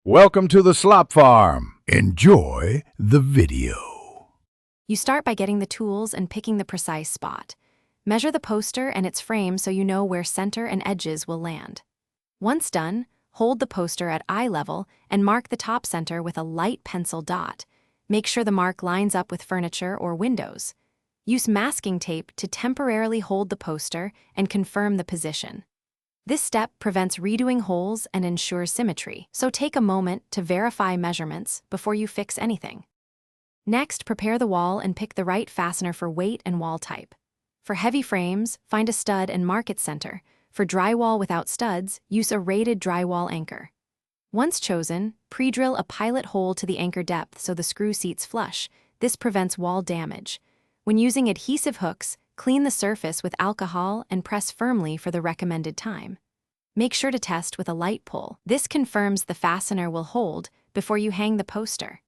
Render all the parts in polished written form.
Welcome to the Slop Farm. Enjoy the video. You start by getting the tools and picking the precise spot. Measure the poster and its frame so you know where center and edges will land. Once done, hold the poster at eye level and mark the top center with a light pencil dot. Make sure the mark lines up with furniture or windows. Use masking tape to temporarily hold the poster and confirm the position. This step prevents redoing holes and ensures symmetry, so take a moment to verify measurements before you fix anything. Next, prepare the wall and pick the right fastener for weight and wall type. For heavy frames, find a stud and mark its center. For drywall without studs, use a rated drywall anchor. Once chosen, pre-drill a pilot hole to the anchor depth so the screw seats flush. This prevents wall damage. When using adhesive hooks, clean the surface with alcohol and press firmly for the recommended time. Make sure to test with a light pull. This confirms the fastener will hold before you hang the poster.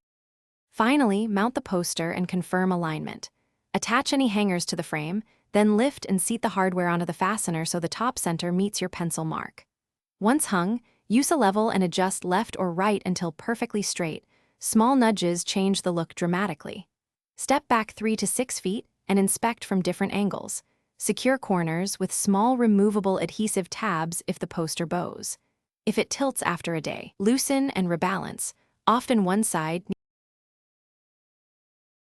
Finally, mount the poster and confirm alignment. Attach any hangers to the frame, then lift and seat the hardware onto the fastener so the top center meets your pencil mark. Once hung, use a level and adjust left or right until perfectly straight. Small nudges change the look dramatically. Step back 3 to 6 feet and inspect from different angles. Secure corners with small removable adhesive tabs if the poster bows. If it tilts after a day, loosen and rebalance. Often one side.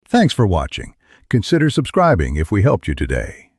Thanks for watching. Consider subscribing if we helped you today.